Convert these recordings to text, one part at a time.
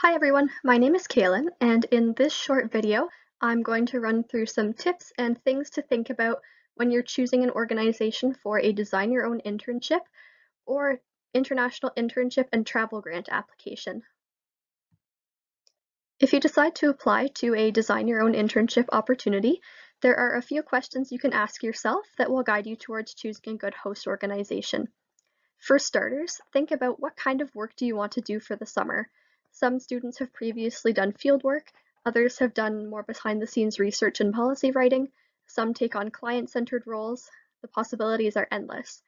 Hi everyone, my name is Kaylin, and in this short video, I'm going to run through some tips and things to think about when you're choosing an organization for a Design Your Own Internship or International Internship and Travel Grant application. If you decide to apply to a Design Your Own Internship opportunity, there are a few questions you can ask yourself that will guide you towards choosing a good host organization. For starters, think about what kind of work do you want to do for the summer. Some students have previously done field work, others have done more behind the scenes research and policy writing, some take on client-centered roles. The possibilities are endless.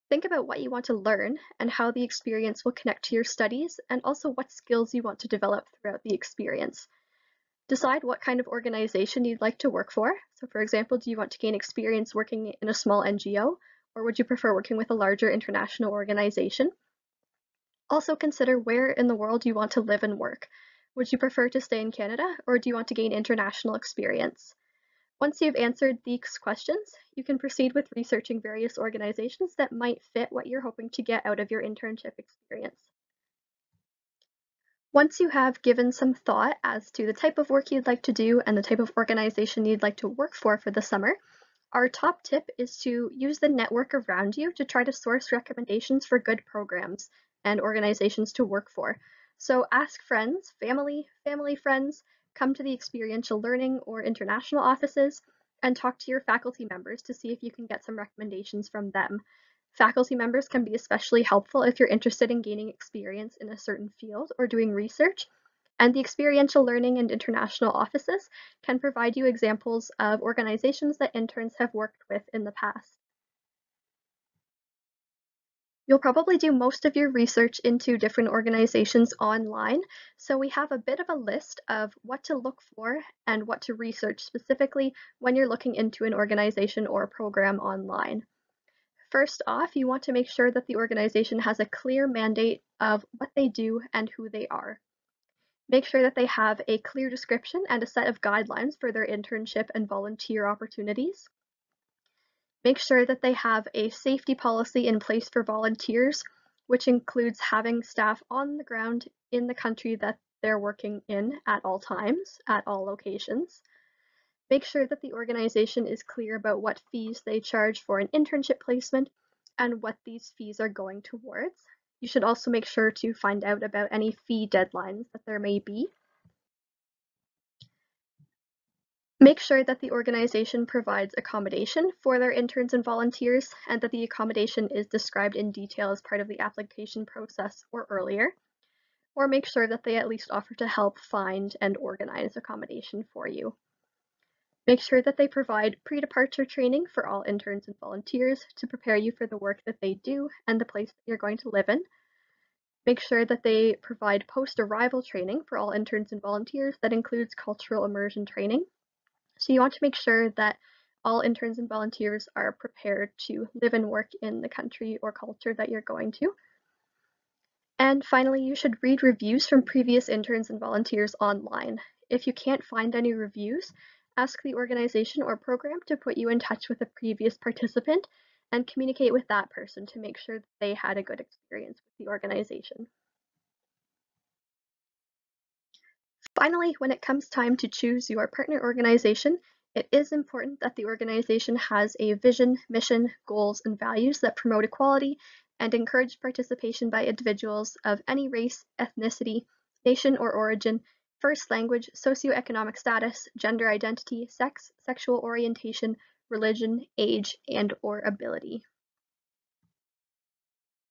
Think about what you want to learn and how the experience will connect to your studies, and also what skills you want to develop throughout the experience. Decide what kind of organization you'd like to work for. So for example, do you want to gain experience working in a small NGO, or would you prefer working with a larger international organization? Also consider where in the world you want to live and work. Would you prefer to stay in Canada, or do you want to gain international experience? Once you've answered these questions, you can proceed with researching various organizations that might fit what you're hoping to get out of your internship experience. Once you have given some thought as to the type of work you'd like to do and the type of organization you'd like to work for the summer, our top tip is to use the network around you to try to source recommendations for good programs and organizations to work for. So ask friends, family friends, come to the experiential learning or international offices, and talk to your faculty members to see if you can get some recommendations from them. Faculty members can be especially helpful if you're interested in gaining experience in a certain field or doing research, and the experiential learning and international offices can provide you examples of organizations that interns have worked with in the past. You'll probably do most of your research into different organizations online, so we have a bit of a list of what to look for and what to research specifically when you're looking into an organization or a program online. First off, you want to make sure that the organization has a clear mandate of what they do and who they are. Make sure that they have a clear description and a set of guidelines for their internship and volunteer opportunities. Make sure that they have a safety policy in place for volunteers, which includes having staff on the ground in the country that they're working in at all times, at all locations. Make sure that the organization is clear about what fees they charge for an internship placement and what these fees are going towards. You should also make sure to find out about any fee deadlines that there may be. Make sure that the organization provides accommodation for their interns and volunteers, and that the accommodation is described in detail as part of the application process or earlier. Or make sure that they at least offer to help find and organize accommodation for you. Make sure that they provide pre-departure training for all interns and volunteers to prepare you for the work that they do and the place that you're going to live in. Make sure that they provide post-arrival training for all interns and volunteers that includes cultural immersion training. So you want to make sure that all interns and volunteers are prepared to live and work in the country or culture that you're going to. And finally, you should read reviews from previous interns and volunteers online. If you can't find any reviews, ask the organization or program to put you in touch with a previous participant and communicate with that person to make sure that they had a good experience with the organization. Finally, when it comes time to choose your partner organization, it is important that the organization has a vision, mission, goals, and values that promote equality and encourage participation by individuals of any race, ethnicity, nation or origin, first language, socioeconomic status, gender identity, sex, sexual orientation, religion, age, and/or ability.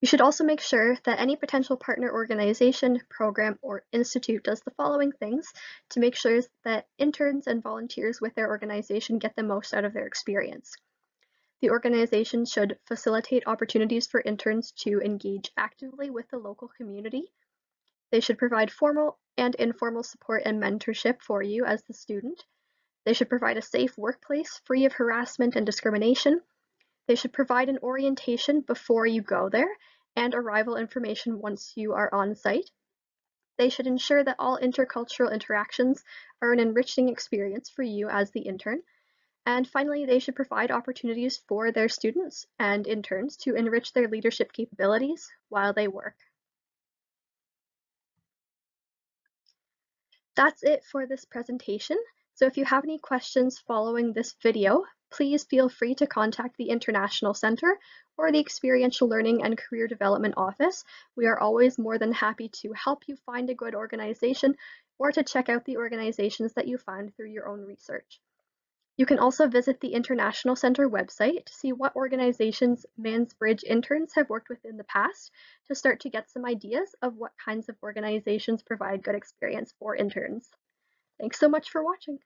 You should also make sure that any potential partner organization, program, or institute does the following things to make sure that interns and volunteers with their organization get the most out of their experience. The organization should facilitate opportunities for interns to engage actively with the local community. They should provide formal and informal support and mentorship for you as the student. They should provide a safe workplace free of harassment and discrimination. They should provide an orientation before you go there and arrival information once you are on site. They should ensure that all intercultural interactions are an enriching experience for you as the intern. And finally, they should provide opportunities for their students and interns to enrich their leadership capabilities while they work. That's it for this presentation. So if you have any questions following this video, please feel free to contact the International Center or the Experiential Learning and Career Development Office. We are always more than happy to help you find a good organization or to check out the organizations that you find through your own research. You can also visit the International Center website to see what organizations Mansbridge interns have worked with in the past to start to get some ideas of what kinds of organizations provide good experience for interns. Thanks so much for watching.